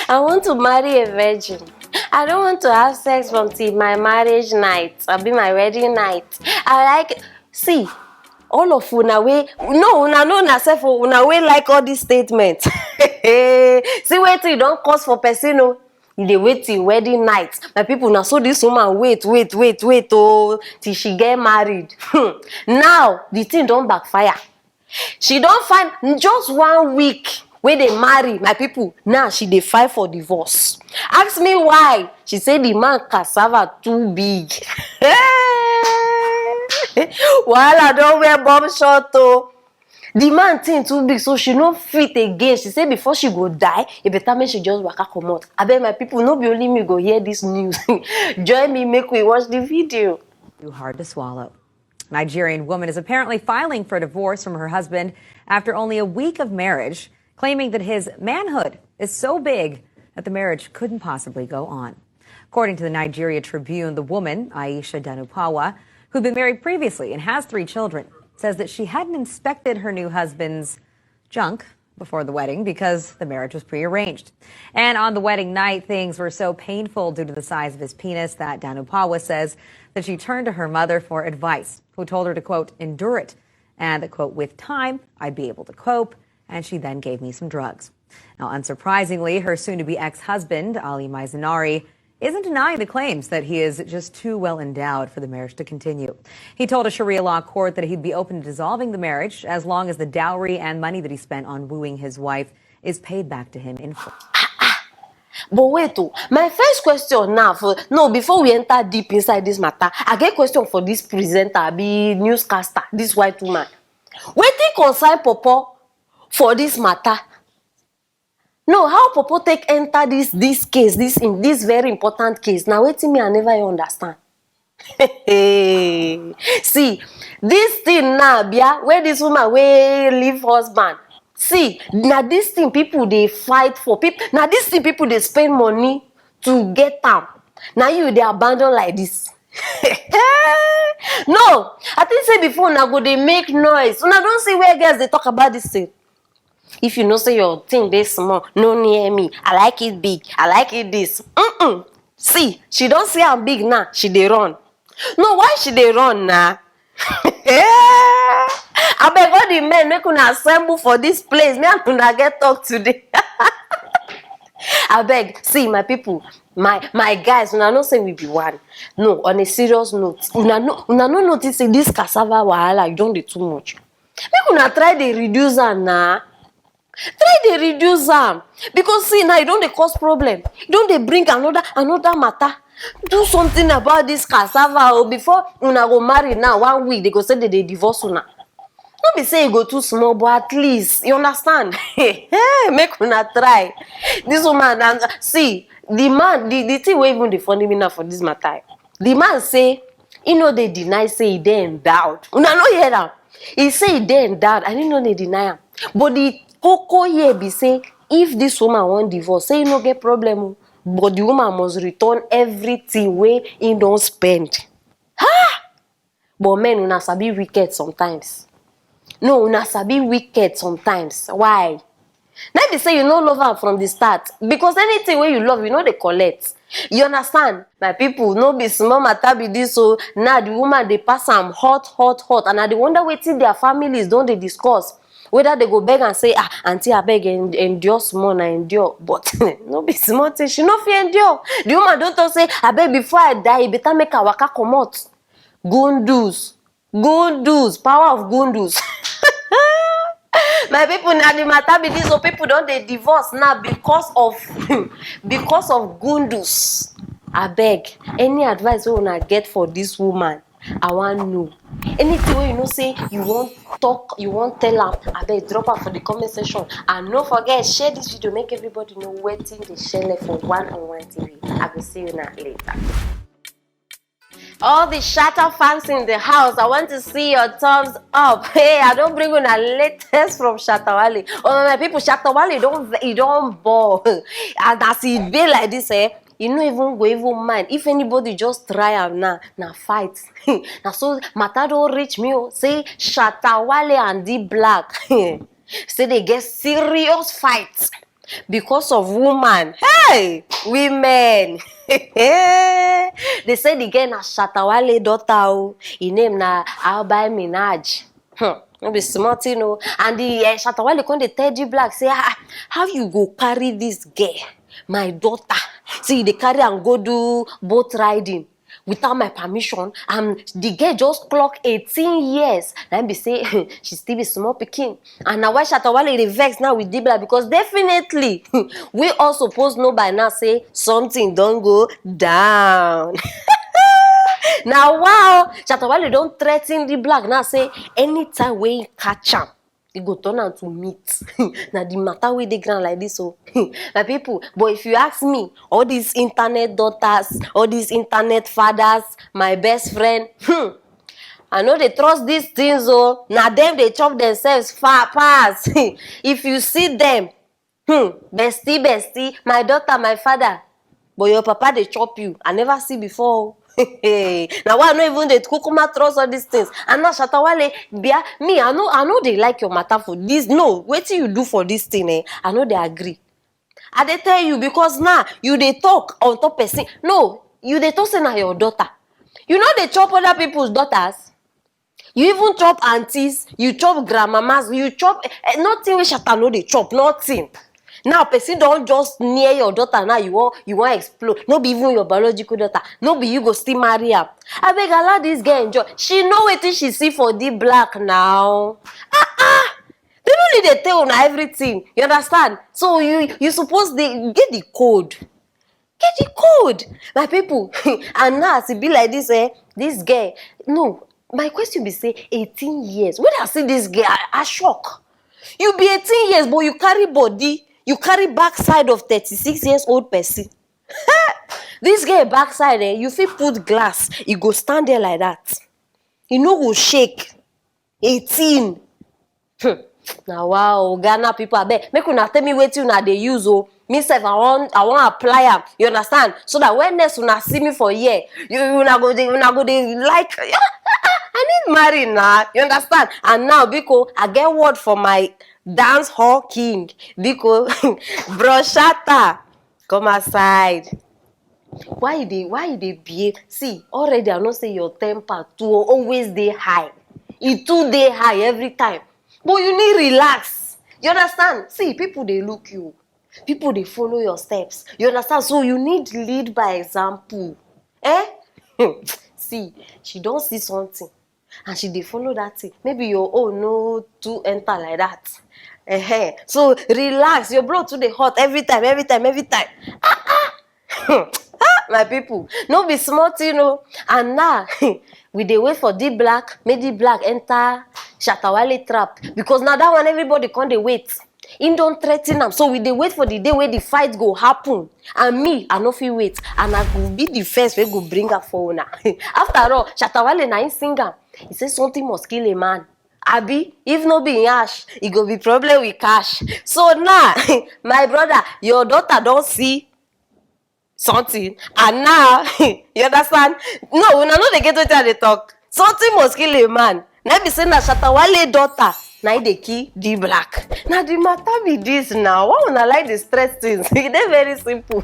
I want to marry a virgin. I don't want to have sex until my marriage night. I'll be my wedding night. I like, see, all of una way, no, una know yourself, una way like all these statements. See, wait till you don't cause for person, no. They wait till wedding night. My people now, so this woman wait, oh, till she get married. Now, the thing don't backfire. She don't find just 1 week when they marry, my people. Now she dey file for divorce. Ask me why. She say the man cassava too big. Wahala don wear bomb short oh. The man thing too big, so she no fit again. She say before she go die, e better make she just waka comot. Abeg my people, no be only me go hear this news. Join me, make we watch the video. Too hard to swallow. Nigerian woman is apparently filing for divorce from her husband after only a week of marriage, claiming that his manhood is so big that the marriage couldn't possibly go on. According to the Nigeria Tribune, the woman, Aisha Danupawa, who'd been married previously and has 3 children, says that she hadn't inspected her new husband's junk before the wedding because the marriage was prearranged. And on the wedding night, things were so painful due to the size of his penis that Danupawa says that she turned to her mother for advice, who told her to, quote, endure it, and that, quote, with time, I'd be able to cope, and she then gave me some drugs. Now, unsurprisingly, her soon-to-be ex-husband, Ali Mizanari, isn't denying the claims that he is just too well endowed for the marriage to continue. He told a Sharia law court that he'd be open to dissolving the marriage as long as the dowry and money that he spent on wooing his wife is paid back to him in full. But wait, oh, my first question now, before we enter deep inside this matter, I get question for this presenter, be newscaster, this white woman. Wetin concern Popo for this matter? No, how Popo take enter this case, this very important case? Now wetin me I never understand. See, this thing now, Bia, where this woman wey leave husband. See, now this thing people they fight for. People, now this thing people they spend money to get am. Now you they abandon like this. No, I think say before now go they make noise. Una don't see where girls they talk about this thing. If you know say your thing they small, no near me. I like it big. I like it this. See, she don't see I'm big now. She they run. No, why she they run now? I beg all the men make una assemble for this place. Me and una get talk today. I beg, see my people, my guys, una no say we be one. No, on a serious note, una no notice say this cassava wahala you don't do too much. Make una try to reduce am now. Try to reduce am because see now you don't dey cause problem. You don't dey bring another matter. Do something about this cassava or before una go marry now 1 week they go say that they divorce una. Don't be say you go too small, but at least you understand. Make una try. This woman and see the man, the thing wey even the funny me now for this matter. The man say he no dey deny say he dey endowed. Una no hear am. He say he dey endowed. I didn't know they deny am. But the koko here be say if this woman want divorce, say he no get problem. But the woman must return everything wey he don't spend. But men una sabi wicked sometimes. No, una sabi wicked sometimes. Why? Now they say you no love her from the start. Because anything where you love, you know they collect. You understand? My people, no be small matter be this. So now the woman they pass am hot. And I they wonder wetin their families don't they discuss. Whether they go beg and say, auntie, I beg endure small and endure. But no be small thing. She no fit endure. The woman don't talk say, I beg before I die, you better make her waka comot. Gundus, power of gundus. My people now the matter be this, so people don't they divorce now because of gundus. I beg, any advice we wanna get for this woman? I want know. Anything where you know say you won't talk, you won't tell her, I beg drop her for the comment section. And don't forget, share this video, make everybody know waiting the share for One-on-One TV. I will see you now later. All the Shatta fans in the house, I want to see your thumbs up. Hey, I don't bring on a latest from Shatta Wale. Oh my people, Shatta Wale don't bore. And as it be like this, you no even go even mind if anybody just try am now fight. Now so matter don't reach me. Say Shatta Wale and D Black. Say they get serious fights because of woman. Hey, women. They say the girl na Shatawale daughter. His name na Albay Minaj. No be smart, you know. And the Shatawale come dey tell D-Black say, how you go carry this girl, my daughter? See, they carry and go do boat riding without my permission, and the girl just clock 18 years. Then be say she still be small pikin. And now why Shatawale dey vex now with D-Black? Because definitely we all suppose know by now say something don't go down. Now wow, Shatawale don't threaten D-Black now say anytime we catch him, he go turn am to meat. Now the matter wey dey ground like this, so my people. But if you ask me, all these internet daughters, all these internet fathers, my best friend, I know they trust these things. Oh, now them they chop themselves far pass. If you see them, bestie, my daughter, my father, but your papa they chop you. I never see before. Now why not even the kukuma trust all these things? And now Shatawale, me, I know they like your matter for this. No, what till you do for this thing, eh? I know they agree. I they tell you because now you they talk on top person. No, you they talk say na your daughter. You know they chop other people's daughters. You even chop aunties, you chop grandmamas, you chop nothing with Shatta no they chop, nothing. Now, person don't just near your daughter. Now you want explode. No be even your biological daughter. No be you go still marry her. I beg allow this girl enjoy. She know what she see for D-Black now. They don't need to tell on everything. You understand? So you suppose they get the code. Get the code, my people. And now as it be like this, this girl. No, my question be say 18 years. When I see this girl, I shock. You be 18 years, but you carry body. You carry backside of 36 years old person. This girl backside, you fit put glass. You go stand there like that. You no go shake. 18. Now wow, Ghana people, I bet. Make una tell me wetin una dey use. Oh, me sef I want apply am. You understand? So that when next una see me for here, una go dey like. I need marry now. You understand? And now because I get word for my dance hall king, because Bro Shatta, come aside. Why they behave? See, already I know say your temper too always dey high. It too dey high every time. But you need relax. You understand? See, people they look you. People they follow your steps. You understand? So you need lead by example. See, she don't see something. And she dey follow that thing. Maybe your own no to enter like that. So relax. Your blood too dey hot every time. My people, no be smart, you know. And now we dey wait for D-Black. Make D-Black enter Shatawale trap, because now that one everybody can't dey wait. Him don't threaten them, so we dey wait for the day where the fight go happen. And me, I no fit wait, and I go be the first wey go bring her for una. After all, Shatawale na him sing am. He say something must kill a man. Abi, if no be in ash, it go be problem with cash. So now, my brother, your daughter don't see something, and now you understand? No, una no dey get wetin I dey talk. Something must kill a man. Now be saying that Shatawale daughter, now they kill D-Black. Now the matter be this now. Why una like the stress things? It's very simple.